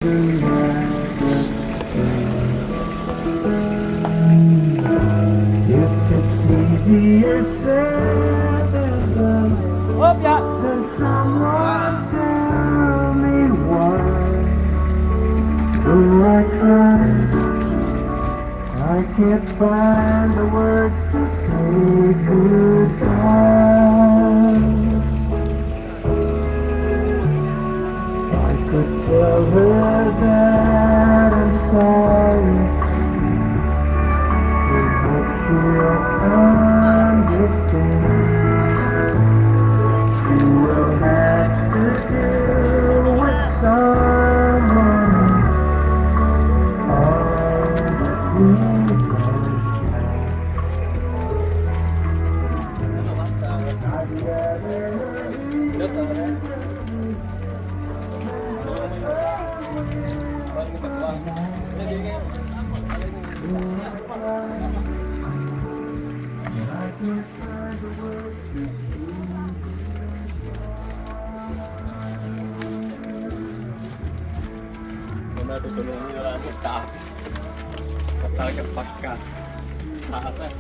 I can't find the words to say goodbye. I could tell her that I'm sorry, and hope she'll understand. She will have to deal with someone Natutulungan nyo lang ang taas. Talaga pagka taas eh.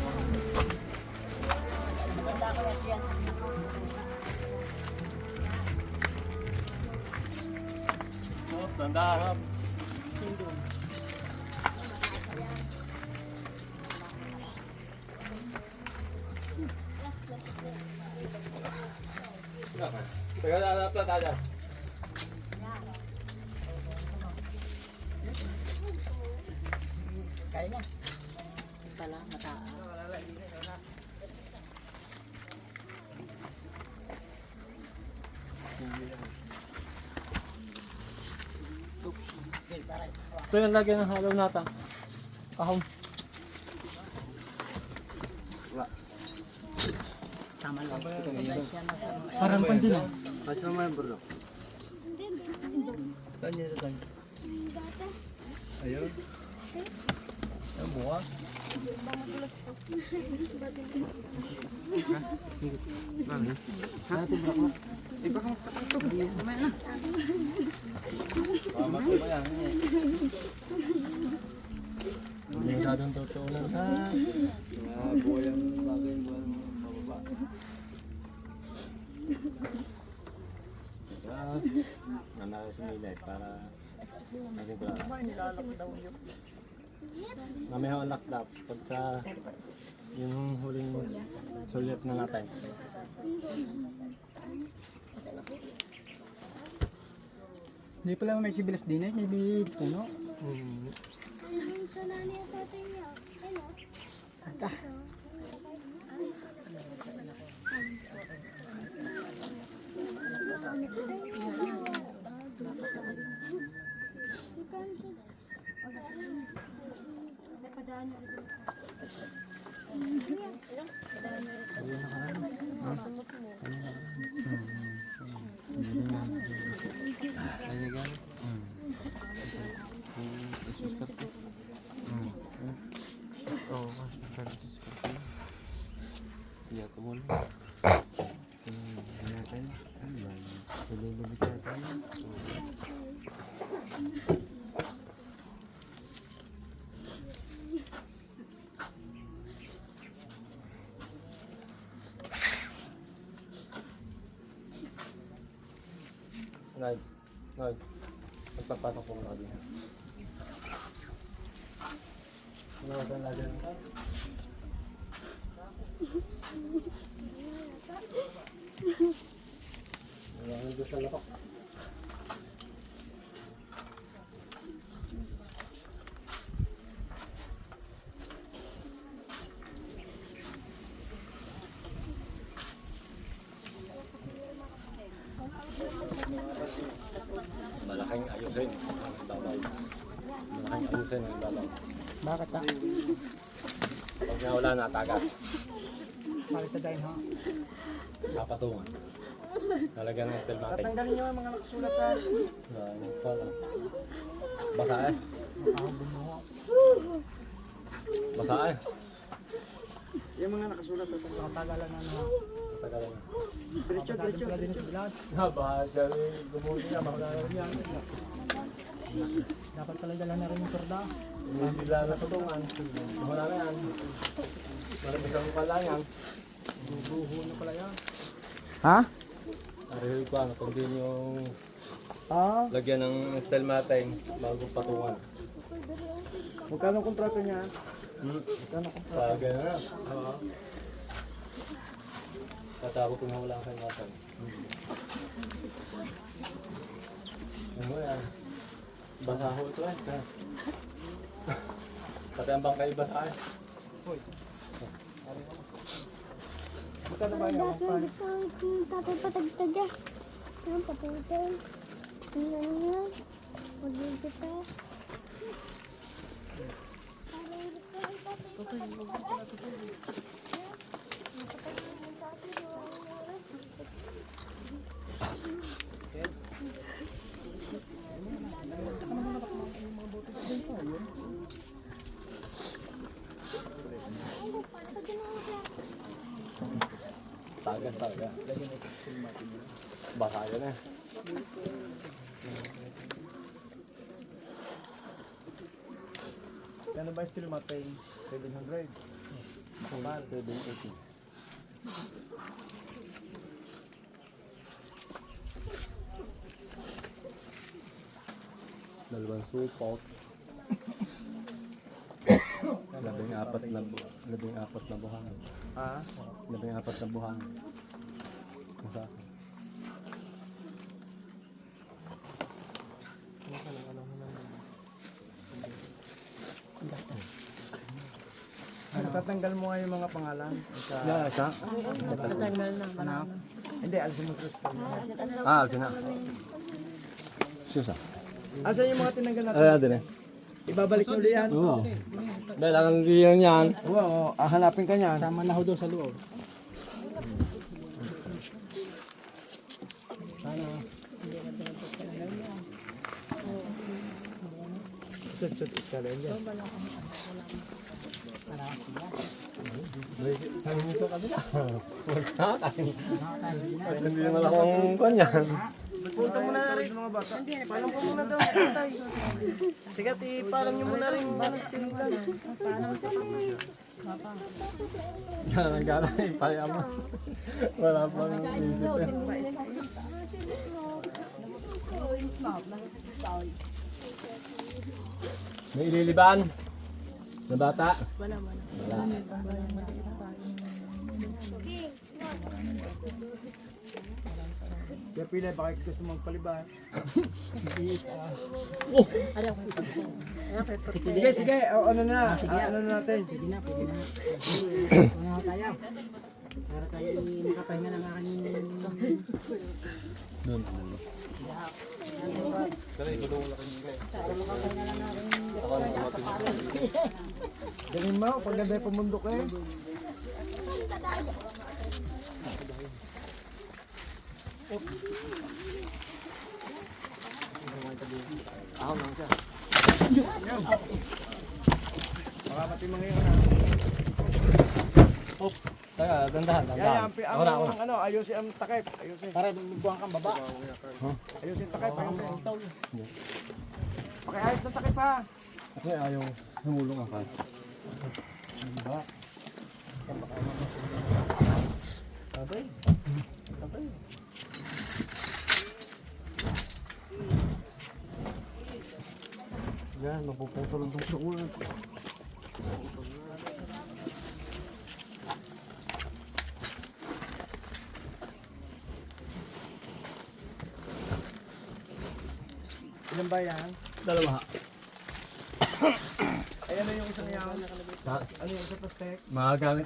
Tanda harap. Teka na harap na tayo. Kaya niya. Pala, mataas. Ito yung lagyan ng halaw nata. Kahong. Tama lang. Parang pandin ah. Kasi naman yung bro. Saan niya ito? Ayun. Ang buha. Hindi na dadong tutunan ha. Buhay ang bagay buhay ng pababa. Nanalo si Milay para natin ko lang. Mamaya ang lockdown pag sa yung huling sulit na natin. Hindi pala may sibilas din eh, may puno. Sa nani ang tatay niya. Ano? Ata. Iya ko muna. Nag, magpapasok po mga din. Ano ba na dyan? Ayan, doon sa lapok. Malaking ayusin ang babaw. Malaking ayusin ang babaw. Bakit ah? Pag nawala na, tagas. Bakit na dahil ha? Kapatungan. Talagyan ng stelmatic. Tatanggalin nyo ang mga nakasulatan. Basa eh. Basa eh. Yung mga nakasulat tatanggalin. Matagalan na naman. Matagalan na. Diretso, diretso. Baka dyan gumunin na, makagalan yan. Dapat pala dala na rin yung torda. Hindi lang natutungan. Wala na yan. Marami kang pala yan. Bubuho na pala yan. Ha? Arihil ko ano, kung din yung Ah, lagyan ng style mateng bago patungan. magkano kontrato niya? Sa ganyan na. Oo. Katapos kung wala kang mateng. Ano yan? Basaho ito eh. Pati ang bangkay basa eh. Magkano ba yung Dati hindi ko yung tatay patagtag eh. Ang patagtag. Ang ano yun? Mag-ibig ka. Parang hindi ko yung tatay patagtag. Tagas talaga. Basa yun eh. Kano ba yung steel mateng? 700. Kapal. 780. Dalawang supot. Labing apat na buhangin. Ha? Labing apat na buhangin. Sa akin. Tatanggal mo nga yung mga pangalan. Sa... Yeah, isa. Hindi, alisin mo sa Alsin na. Susa. Asan yung mga tinanggal natin? Ay, din eh. Ibabalik nyo ulit yan. Oo. Dahil ang diyan yan. Oo, hanapin ka niyan. Sama na ho doon sa loob. Sud-sud iskala yan. Kami nito kabila. Hindi naman akong kanyan. Punta mo na rin mga bata. Paano ko muna daw tatay? Sige, parang nyo muna rin sinulan. Gana ipaya mo. Wala pang isip eh. May ililiban? Na bata? Wala. Kaya pila, baka gusto mong paliban. Sige, sige. Ano na? Ano na natin? Pwede na. Ano ho tayo? Para tayo nakapahinga ng aking... Doon. Galing mo, pag gabi pumundok eh. Baka pati mga yun na. Teka, dandahan. Ano, ayusin ang takip. Ayusin. Para bubuang kang baba. Ayusin takip. Pakiayos ng takip ha. Kasi ayaw humulong ako. Abay. Yan, mapuputol ang sa ulo. Ilan ba yan? Dalawa. Ayan na yung isang yan. Ha? Ano yung isa pa steak? Magagamit